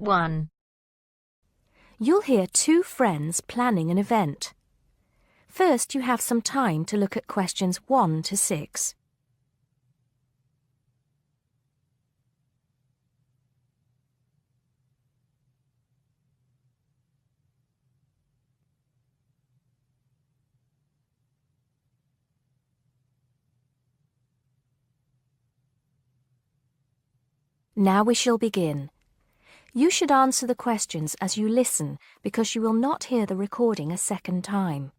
1. You'll hear two friends planning an event. First, you have some time to look at questions 1 to 6. Now we shall begin. You should answer the questions as you listen because you will not hear the recording a second time.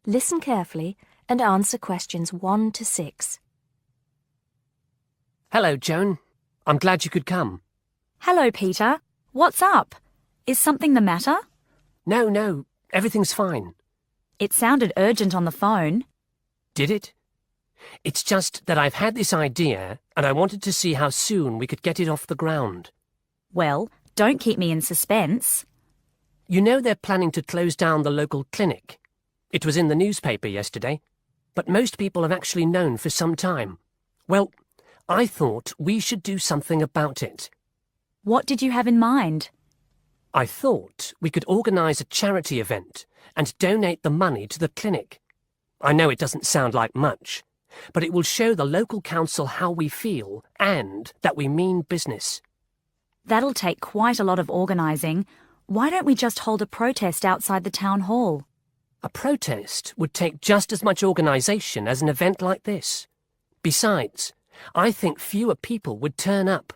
Listen carefully and answer questions 1 to 6. Hello, Joan. I'm glad you could come. Hello, Peter. What's up? Is something the matter? No, everything's fine. It sounded urgent on the phone. Did it? It's just that I've had this idea and I wanted to see how soon we could get it off the ground. Well, don't keep me in suspense. You know they're planning to close down the local clinic. It was in the newspaper yesterday, but most people have actually known for some time. Well, I thought we should do something about it. What did you have in mind? I thought we could organise a charity event and donate the money to the clinic. I know it doesn't sound like much, but it will show the local council how we feel and that we mean business. That'll take quite a lot of organising. Why don't we just hold a protest outside the town hall? A protest would take just as much organisation as an event like this. Besides, I think fewer people would turn up.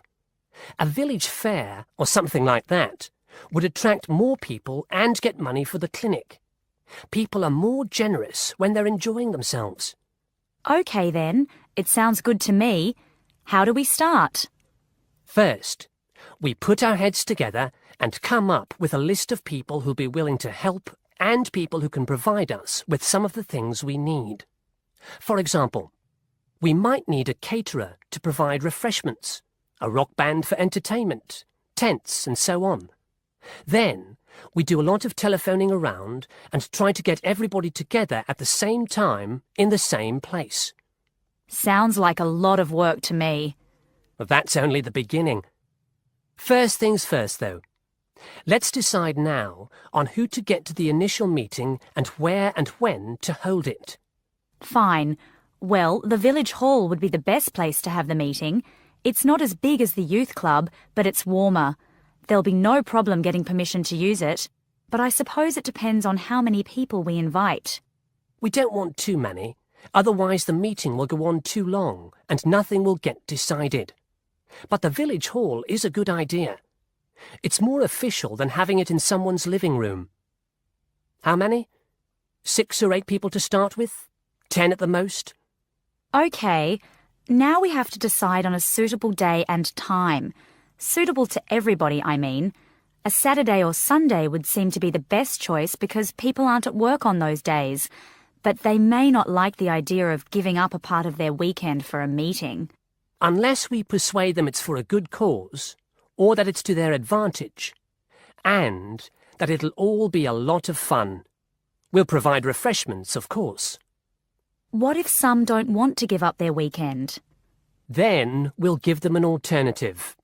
A village fair, or something like that, would attract more people and get money for the clinic. People are more generous when they're enjoying themselves. OK then, it sounds good to me. How do we start? First, we put our heads together and come up with a list of people who'll be willing to help and people who can provide us with some of the things we need. For example, we might need a caterer to provide refreshments, a rock band for entertainment, tents and so on. Then, we do a lot of telephoning around and try to get everybody together at the same time in the same place. Sounds like a lot of work to me. Well, that's only the beginning. First things first, though. Let's decide now on who to get to the initial meeting and where and when to hold it. Fine. Well, the village hall would be the best place to have the meeting. It's not as big as the youth club, but it's warmer. There'll be no problem getting permission to use it, but I suppose it depends on how many people we invite. We don't want too many, otherwise the meeting will go on too long and nothing will get decided. But the village hall is a good idea. It's more official than having it in someone's living room. How many? 6 or 8 people to start with? 10 at the most? OK, now we have to decide on a suitable day and time. Suitable to everybody, I mean. A Saturday or Sunday would seem to be the best choice because people aren't at work on those days. But they may not like the idea of giving up a part of their weekend for a meeting. Unless we persuade them it's for a good cause, or that it's to their advantage, and that it'll all be a lot of fun. We'll provide refreshments, of course. What if some don't want to give up their weekend? Then we'll give them an alternative.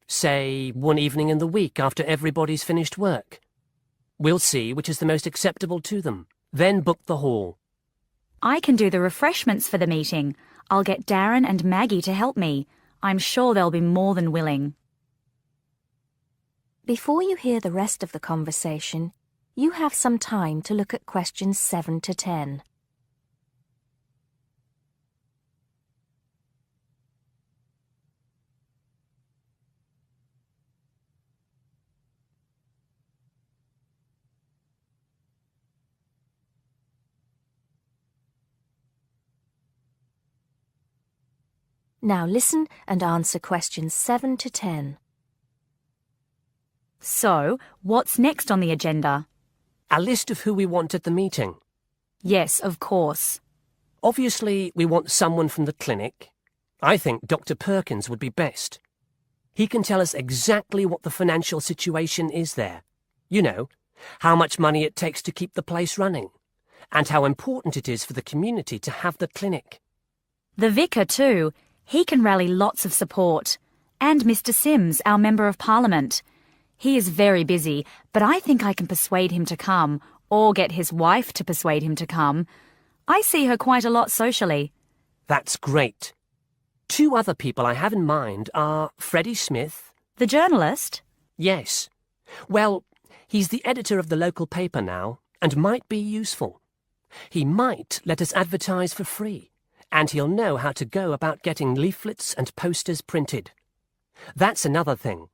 Say, one evening in the week after everybody's finished work. We'll see which is the most acceptable to them, then book the hall. I can do the refreshments for the meeting. I'll get Darren and Maggie to help me. I'm sure they'll be more than willing. Before you hear the rest of the conversation, you have some time to look at questions 7 to 10. Now listen and answer questions 7 to 10. So, what's next on the agenda? A list of who we want at the meeting. Yes, of course. Obviously, we want someone from the clinic. I think Dr. Perkins would be best. He can tell us exactly what the financial situation is there. You know, how much money it takes to keep the place running, and how important it is for the community to have the clinic. The vicar too. He can rally lots of support. And Mr. Sims, our Member of Parliament. He is very busy, but I think I can persuade him to come, or get his wife to persuade him to come. I see her quite a lot socially. That's great. 2 other people I have in mind are Freddie Smith. The journalist? Yes. Well, he's the editor of the local paper now, and might be useful. He might let us advertise for free, and he'll know how to go about getting leaflets and posters printed. That's another thing.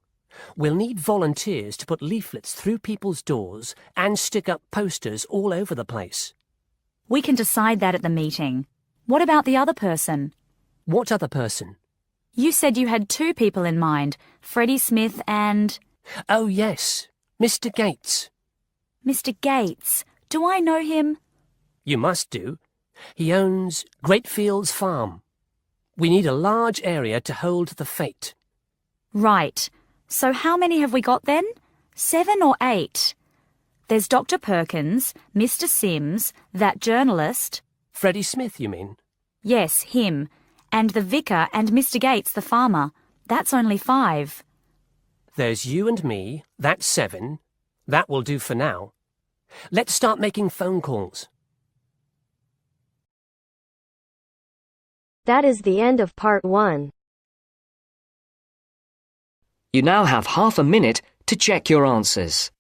We'll need volunteers to put leaflets through people's doors and stick up posters all over the place. We can decide that at the meeting. What about the other person? What other person? You said you had 2 people in mind, Freddie Smith and... Oh, yes, Mr. Gates. Mr. Gates. Do I know him? You must do. He owns Greatfields Farm. We need a large area to hold the fete. Right. So how many have we got then? 7 or 8? There's Dr. Perkins, Mr. Sims, that journalist. Freddie Smith, you mean? Yes, him. And the vicar and Mr. Gates, the farmer. That's only 5. There's you and me. That's 7. That will do for now. Let's start making phone calls. That is the end of part 1. You now have half a minute to check your answers.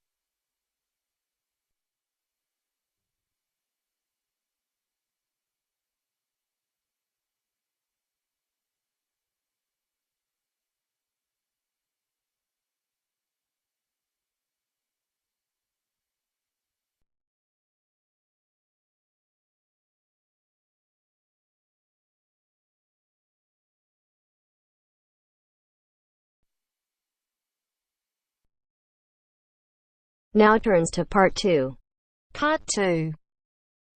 Now turns to part 2. Part 2.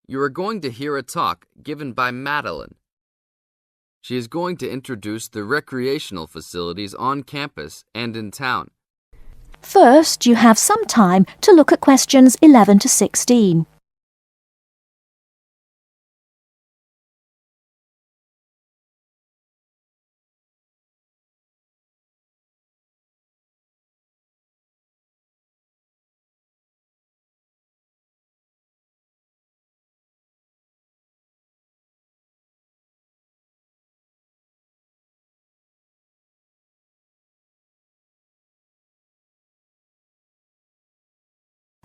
You are going to hear a talk given by Madeline. She is going to introduce the recreational facilities on campus and in town. First, you have some time to look at questions 11 to 16.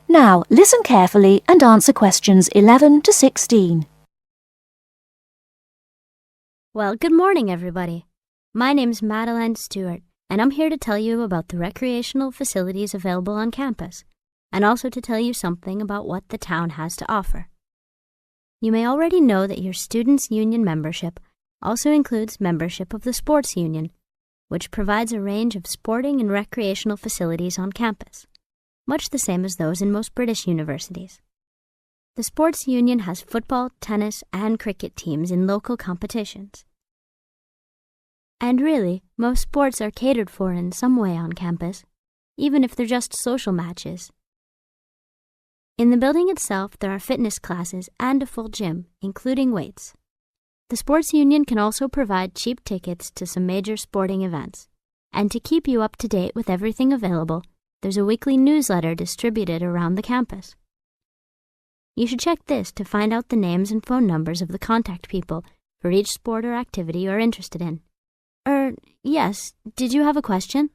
Now, listen carefully and answer questions 11 to 16. Well, good morning, everybody. My name's Madeline Stewart, and I'm here to tell you about the recreational facilities available on campus, and also to tell you something about what the town has to offer. You may already know that your Students' Union membership also includes membership of the Sports Union, which provides a range of sporting and recreational facilities on campus, much the same as those in most British universities. The Sports Union has football, tennis, and cricket teams in local competitions. And really, most sports are catered for in some way on campus, even if they're just social matches. In the building itself, there are fitness classes and a full gym, including weights. The Sports Union can also provide cheap tickets to some major sporting events. And to keep you up to date with everything available, there's a weekly newsletter distributed around the campus. You should check this to find out the names and phone numbers of the contact people for each sport or activity you're interested in. Yes, did you have a question?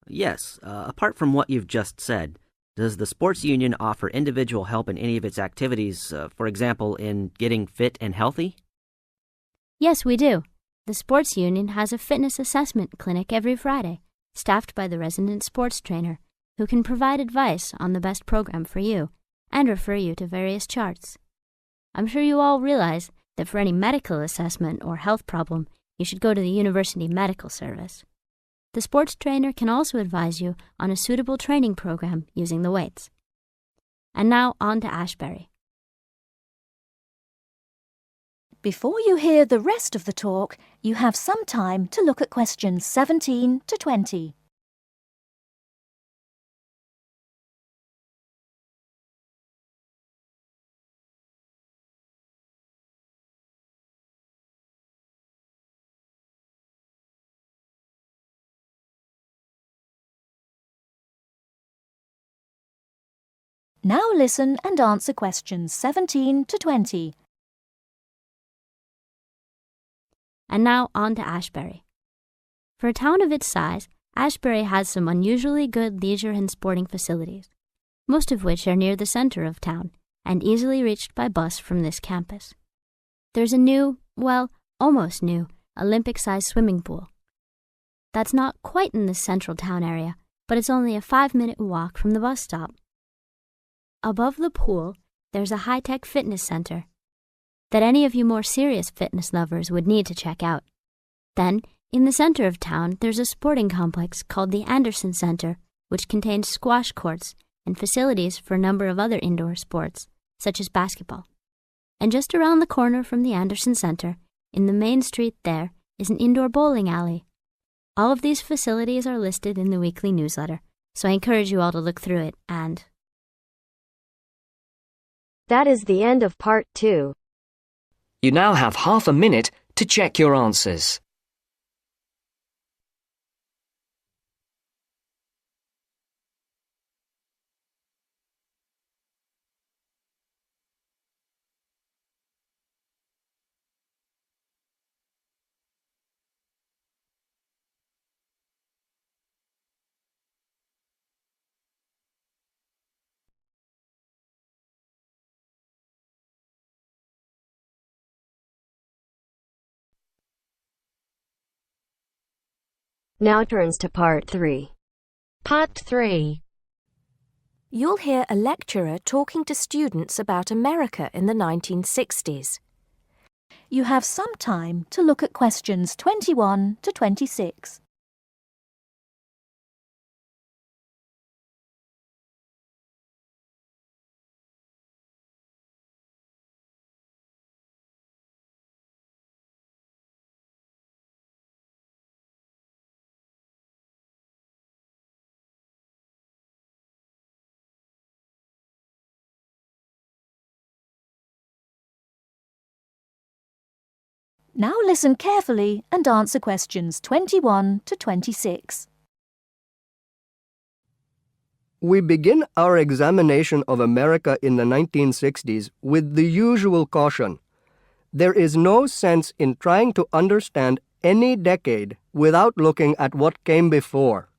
Yes, apart from what you've just said, does the Sports Union offer individual help in any of its activities, for example, in getting fit and healthy? Yes, we do. The Sports Union has a fitness assessment clinic every Friday, staffed by the resident sports trainer, who can provide advice on the best program for you and refer you to various charts. I'm sure you all realize that for any medical assessment or health problem, you should go to the University Medical Service. The sports trainer can also advise you on a suitable training program using the weights. And now on to Ashbury. Before you hear the rest of the talk, you have some time to look at questions 17 to 20. Now listen and answer questions 17 to 20. And now on to Ashbury. For a town of its size, Ashbury has some unusually good leisure and sporting facilities, most of which are near the center of town and easily reached by bus from this campus. There's a new, well, almost new, Olympic-sized swimming pool. That's not quite in the central town area, but it's only a 5-minute walk from the bus stop. Above the pool, there's a high-tech fitness center that any of you more serious fitness lovers would need to check out. Then, in the center of town, there's a sporting complex called the Anderson Center, which contains squash courts and facilities for a number of other indoor sports, such as basketball. And just around the corner from the Anderson Center, in the main street there, is an indoor bowling alley. All of these facilities are listed in the weekly newsletter, so I encourage you all to look through it and... That is the end of part 2. You now have half a minute to check your answers. Now turns to part 3. Part 3. You'll hear a lecturer talking to students about America in the 1960s. You have some time to look at questions 21 to 26. Now listen carefully and answer questions 21 to 26. We begin our examination of America in the 1960s with the usual caution. There is no sense in trying to understand any decade without looking at what came before.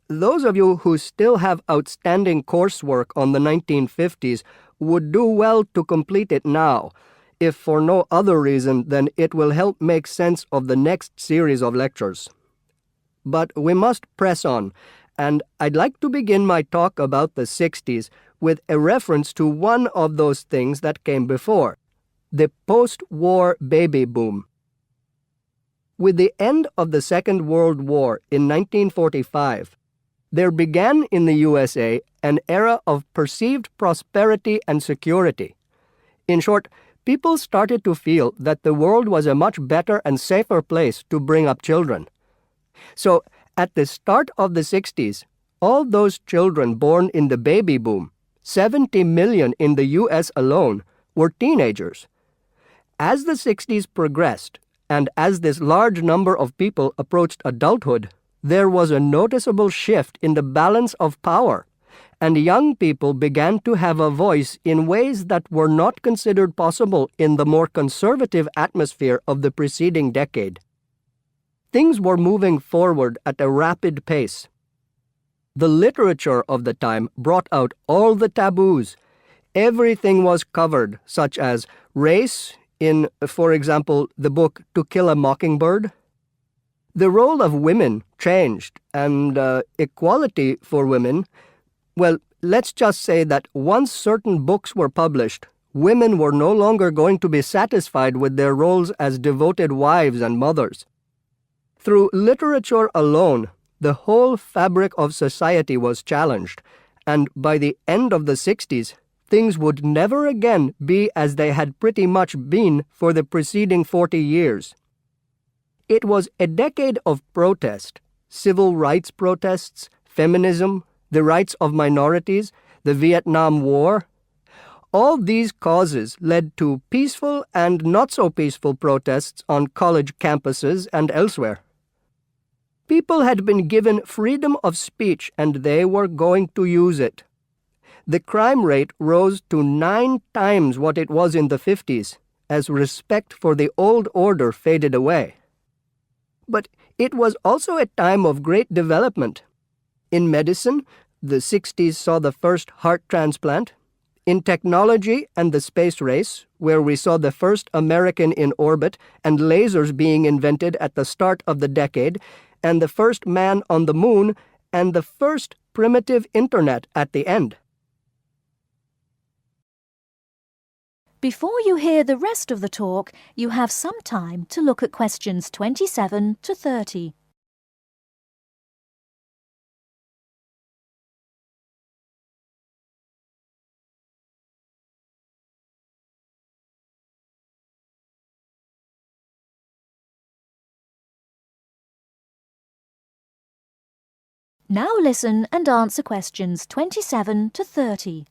Those of you who still have outstanding coursework on the 1950s would do well to complete it now, if for no other reason than it will help make sense of the next series of lectures. But we must press on, and I'd like to begin my talk about the 60s with a reference to one of those things that came before, the post-war baby boom. With the end of the Second World War in 1945, there began in the USA an era of perceived prosperity and security. In short, people started to feel that the world was a much better and safer place to bring up children. So, at the start of the 60s, all those children born in the baby boom, 70 million in the US alone, were teenagers. As the 60s progressed, and as this large number of people approached adulthood, there was a noticeable shift in the balance of power, and young people began to have a voice in ways that were not considered possible in the more conservative atmosphere of the preceding decade. Things were moving forward at a rapid pace. The literature of the time brought out all the taboos. Everything was covered, such as race in, for example, the book To Kill a Mockingbird. The role of women changed, and equality for women, well, let's just say that once certain books were published, women were no longer going to be satisfied with their roles as devoted wives and mothers. Through literature alone, the whole fabric of society was challenged, and by the end of the 60s, things would never again be as they had pretty much been for the preceding 40 years. It was a decade of protest, civil rights protests, feminism, the rights of minorities, the Vietnam War. All these causes led to peaceful and not-so-peaceful protests on college campuses and elsewhere. People had been given freedom of speech, and they were going to use it. The crime rate rose to 9 times what it was in the 50s, as respect for the old order faded away. But it was also a time of great development. In medicine, the 60s saw the first heart transplant. In technology and the space race, where we saw the first American in orbit and lasers being invented at the start of the decade, and the first man on the moon, and the first primitive internet at the end. Before you hear the rest of the talk, you have some time to look at questions 27 to 30. Now listen and answer questions 27 to 30.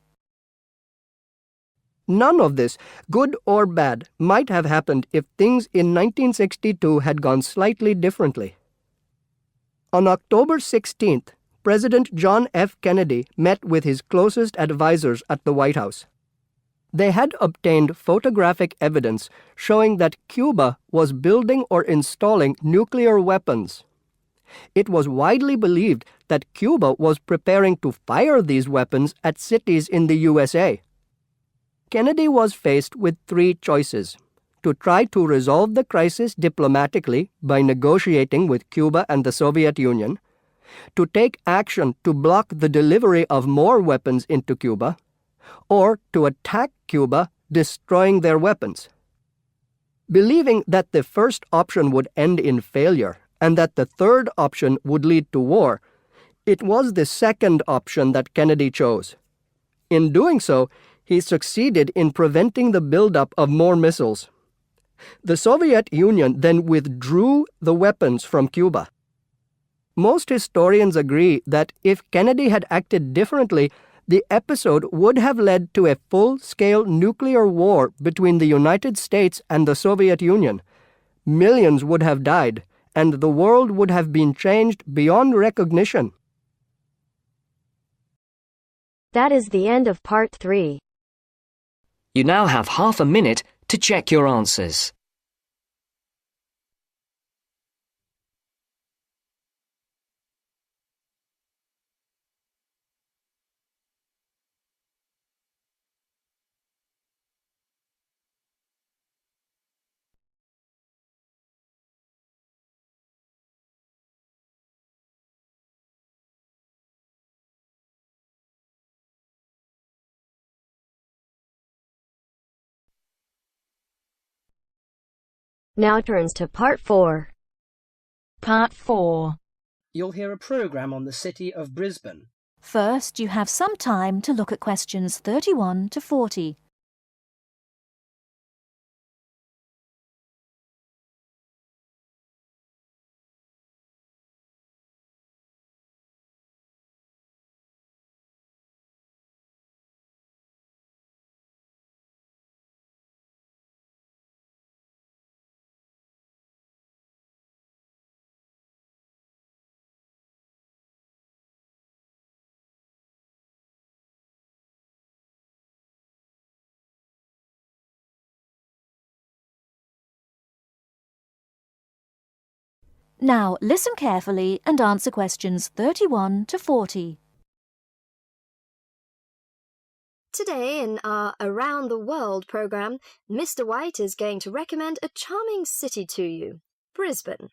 None of this, good or bad, might have happened if things in 1962 had gone slightly differently. On October 16th, President John F. Kennedy met with his closest advisors at the White House. They had obtained photographic evidence showing that Cuba was building or installing nuclear weapons. It was widely believed that Cuba was preparing to fire these weapons at cities in the USA. Kennedy was faced with 3 choices: to try to resolve the crisis diplomatically by negotiating with Cuba and the Soviet Union, to take action to block the delivery of more weapons into Cuba, or to attack Cuba, destroying their weapons. Believing that the first option would end in failure and that the third option would lead to war, it was the second option that Kennedy chose. In doing so, he succeeded in preventing the buildup of more missiles. The Soviet Union then withdrew the weapons from Cuba. Most historians agree that if Kennedy had acted differently, the episode would have led to a full-scale nuclear war between the United States and the Soviet Union. Millions would have died, and the world would have been changed beyond recognition. That is the end of part 3. You now have half a minute to check your answers. Now turns to part 4. Part 4. You'll hear a program on the city of Brisbane. First, you have some time to look at questions 31 to 40. Now listen carefully and answer questions 31 to 40. Today in our Around the World program, Mr. White is going to recommend a charming city to you, Brisbane.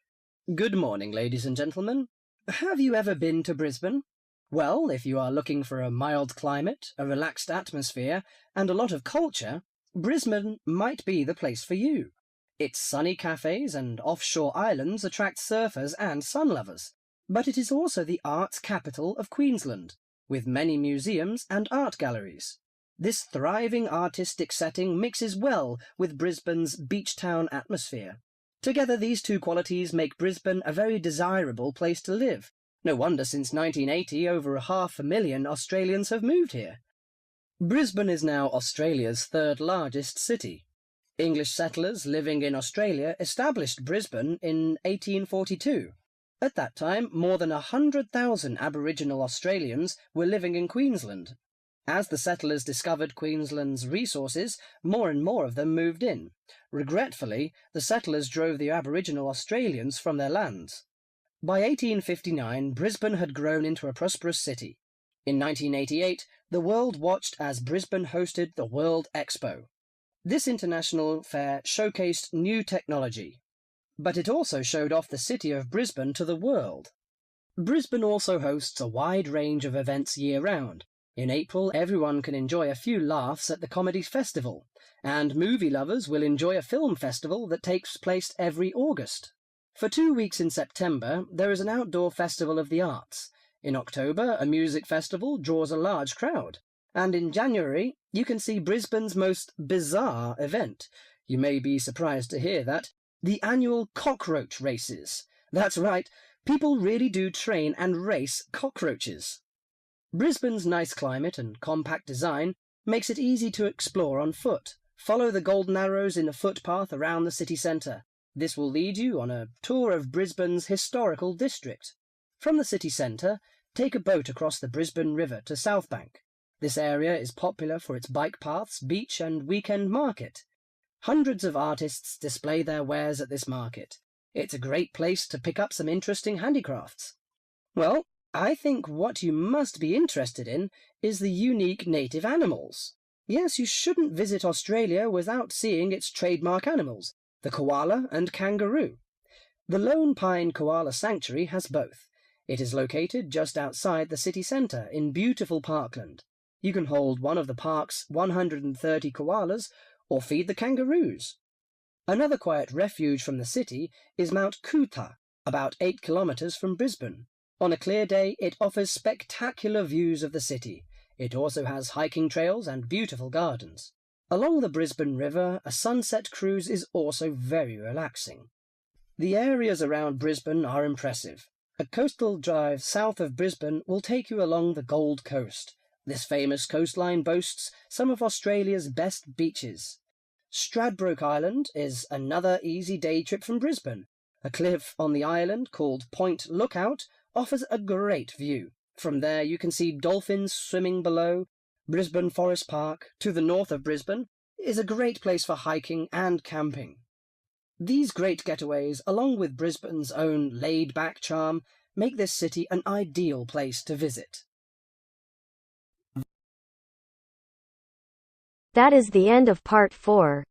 Good morning, ladies and gentlemen. Have you ever been to Brisbane? Well, if you are looking for a mild climate, a relaxed atmosphere, and a lot of culture, Brisbane might be the place for you. Its sunny cafes and offshore islands attract surfers and sun lovers, but it is also the arts capital of Queensland, with many museums and art galleries. This thriving artistic setting mixes well with Brisbane's beach town atmosphere. Together, these two qualities make Brisbane a very desirable place to live. No wonder since 1980 over 500,000 Australians have moved here. Brisbane is now Australia's third largest city. English settlers living in Australia established Brisbane in 1842. At that time, more than 100,000 Aboriginal Australians were living in Queensland. As the settlers discovered Queensland's resources, more and more of them moved in. Regretfully, the settlers drove the Aboriginal Australians from their lands. By 1859, Brisbane had grown into a prosperous city. In 1988, the world watched as Brisbane hosted the World Expo. This international fair showcased new technology, but it also showed off the city of Brisbane to the world. Brisbane also hosts a wide range of events year-round. In April, everyone can enjoy a few laughs at the Comedy Festival, and movie lovers will enjoy a film festival that takes place every August. For 2 weeks in September, there is an outdoor festival of the arts. In October, a music festival draws a large crowd. And in January, you can see Brisbane's most bizarre event. You may be surprised to hear that. The annual cockroach races. That's right, people really do train and race cockroaches. Brisbane's nice climate and compact design makes it easy to explore on foot. Follow the golden arrows in a footpath around the city centre. This will lead you on a tour of Brisbane's historical district. From the city centre, take a boat across the Brisbane River to Southbank. This area is popular for its bike paths, beach and weekend market. Hundreds of artists display their wares at this market. It's a great place to pick up some interesting handicrafts. Well, I think what you must be interested in is the unique native animals. Yes, you shouldn't visit Australia without seeing its trademark animals, the koala and kangaroo. The Lone Pine Koala Sanctuary has both. It is located just outside the city centre in beautiful parkland. You can hold one of the park's 130 koalas or feed the kangaroos. Another quiet refuge from the city is Mount Coot-tha, about 8 kilometres from Brisbane. On a clear day, it offers spectacular views of the city. It also has hiking trails and beautiful gardens. Along the Brisbane River, a sunset cruise is also very relaxing. The areas around Brisbane are impressive. A coastal drive south of Brisbane will take you along the Gold Coast. This famous coastline boasts some of Australia's best beaches. Stradbroke Island is another easy day trip from Brisbane. A cliff on the island called Point Lookout offers a great view. From there you can see dolphins swimming below. Brisbane Forest Park, to the north of Brisbane, is a great place for hiking and camping. These great getaways, along with Brisbane's own laid-back charm, make this city an ideal place to visit. That is the end of part 4.